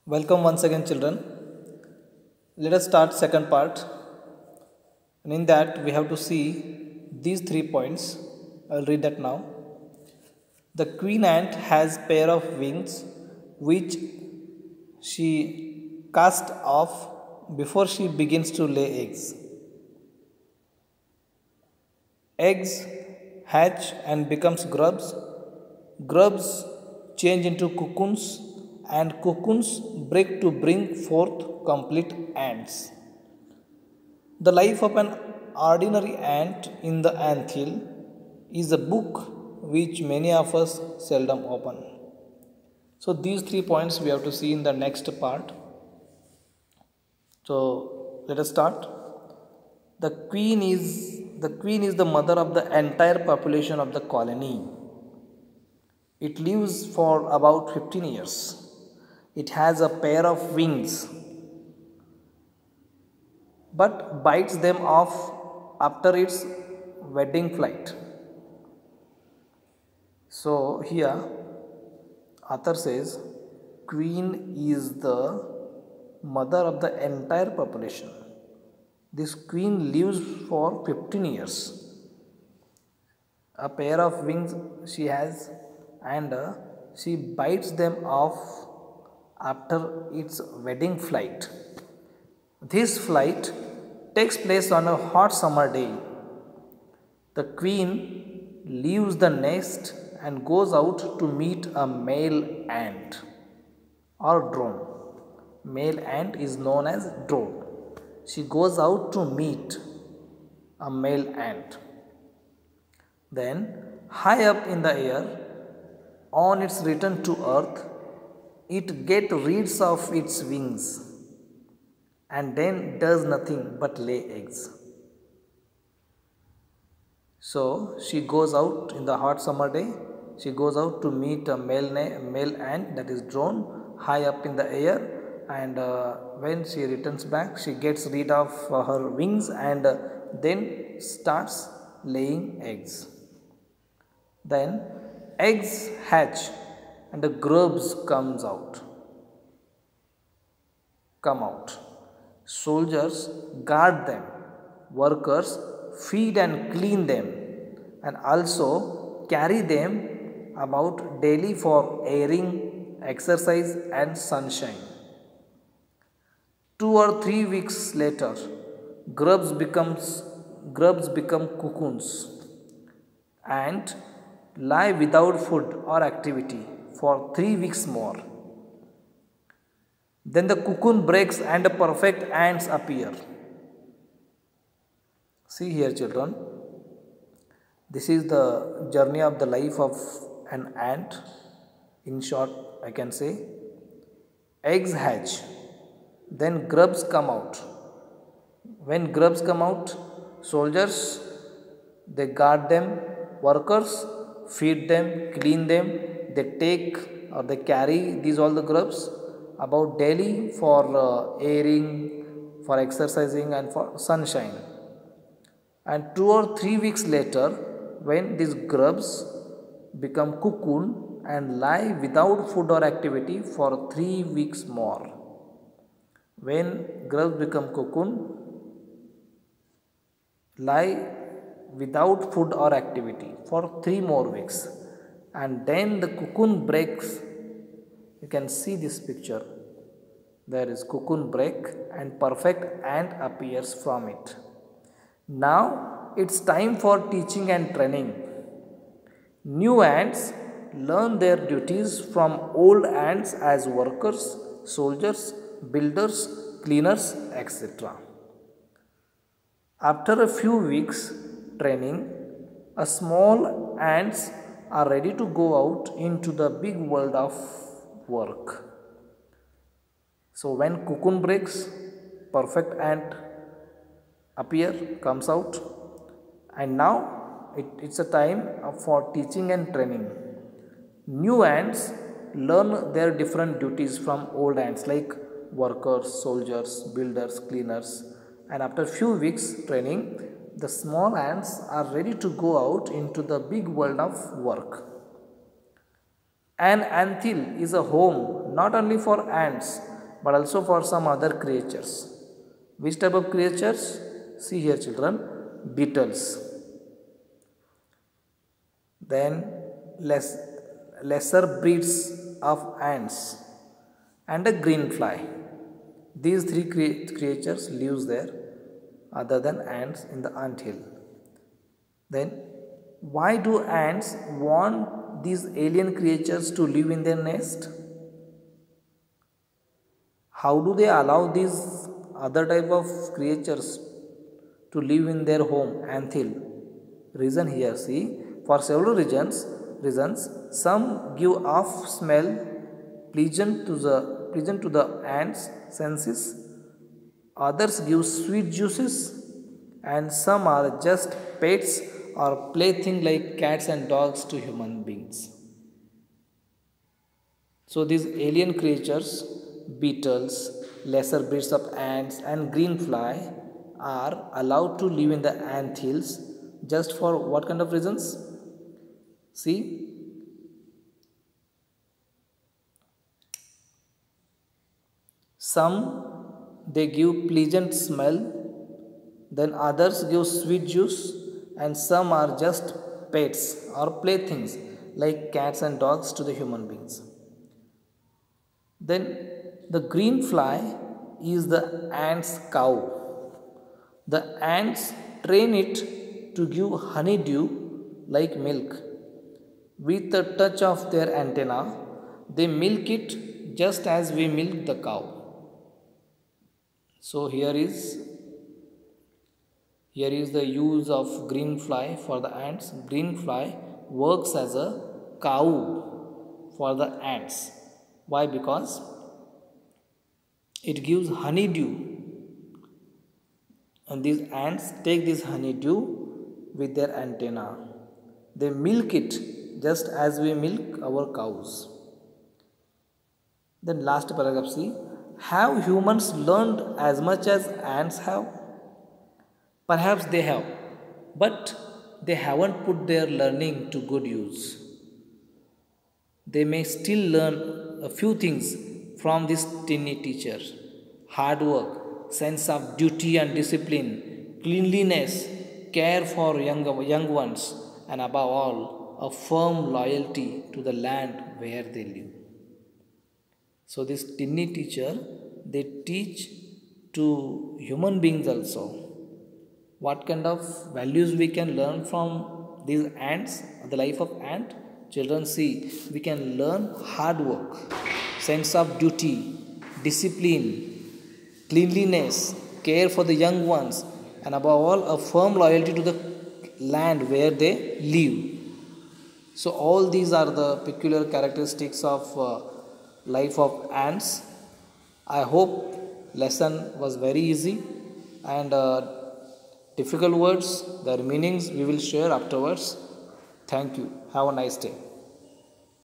Welcome once again, children. Let us start second part. And in that, we have to see these 3 points. I'll read that now. The queen ant has pair of wings which she casts off before she begins to lay eggs. Eggs hatch and becomes grubs. Grubs change into cocoons and cocoons break to bring forth complete ants. The life of an ordinary ant in the anthill is a book which many of us seldom open. So these 3 points we have to see in the next part. So let us start. The queen is the mother of the entire population of the colony. It lives for about 15 years. It has a pair of wings but bites them off after its wedding flight. So here author says queen is the mother of the entire population. This queen lives for 15 years. A pair of wings she has and she bites them off after its wedding flight. This flight takes place on a hot summer day. The queen leaves the nest and goes out to meet a male ant or drone. Male ant is known as drone. She goes out to meet a male ant. Then, high up in the air, on its return to earth, it gets rid of its wings and then does nothing but lay eggs. So she goes out in the hot summer day. She goes out to meet a male ant, that is drone, high up in the air, and when she returns back, she gets rid of her wings and then starts laying eggs. Then eggs hatch and the grubs come out. Soldiers guard them, workers feed and clean them, and also carry them about daily for airing, exercise, and sunshine. 2 or 3 weeks later, grubs become cocoons and lie without food or activity for 3 weeks more. Then the cocoon breaks and the perfect ants appear. See here, children. This is the journey of the life of an ant. In short, I can say, eggs hatch, then grubs come out. When grubs come out, soldiers they guard them, workers feed them, clean them, they take or they carry these all the grubs about daily for airing, for exercising, and for sunshine. And 2 or 3 weeks later, when these grubs become cocoon and lie without food or activity for 3 weeks more. When grubs become cocoon, lie without food or activity for 3 more weeks, and then the cocoon breaks. You can see this picture. There is cocoon break and perfect ant appears from it. Now it's time for teaching and training. New ants learn their duties from old ants as workers, soldiers, builders, cleaners, etc. After a few weeks training, a small ants are ready to go out into the big world of work. So when cocoon breaks, perfect ant comes out, and now it's a time for teaching and training. New ants learn their different duties from old ants like workers, soldiers, builders, cleaners, and after few weeks training, the small ants are ready to go out into the big world of work. An anthill is a home not only for ants but also for some other creatures. Which type of creatures? See here children, beetles, then lesser breeds of ants and a green fly. These three creatures lives there other than ants in the ant hill. Then why do ants want these alien creatures to live in their nest? How do they allow these other type of creatures to live in their home, ant hill? Reason here, see, for several reasons. Some give off smell pleasant to the ants' senses. Others give sweet juices, and some are just pets or plaything like cats and dogs to human beings. So these alien creatures, beetles, lesser breeds of ants and green fly are allowed to live in the ant hills just for what kind of reasons? See, some they give pleasant smell, then others give sweet juice, and some are just pets or playthings like cats and dogs to the human beings. Then the green fly is the ant's cow. The ants train it to give honeydew like milk. With a touch of their antenna, they milk it just as we milk the cow. So here is the use of green fly for the ants. Green fly works as a cow for the ants. Why? Because it gives honeydew, and these ants take this honeydew with their antenna. They milk it just as we milk our cows. Then last paragraph, see, have humans learned as much as ants have? Perhaps they have, but they haven't put their learning to good use. They may still learn a few things from this tiny teacher. Hard work, sense of duty and discipline, cleanliness, care for young ones, and above all, a firm loyalty to the land where they live. So this tiny teacher, they teach to human beings also. What kind of values we can learn from these ants, the life of ant? Children, see, we can learn hard work, sense of duty, discipline, cleanliness, care for the young ones, and above all, a firm loyalty to the land where they live. So all these are the peculiar characteristics of life of ants. I hope lesson was very easy, and difficult words, their meanings we will share afterwards. Thank you. Have a nice day.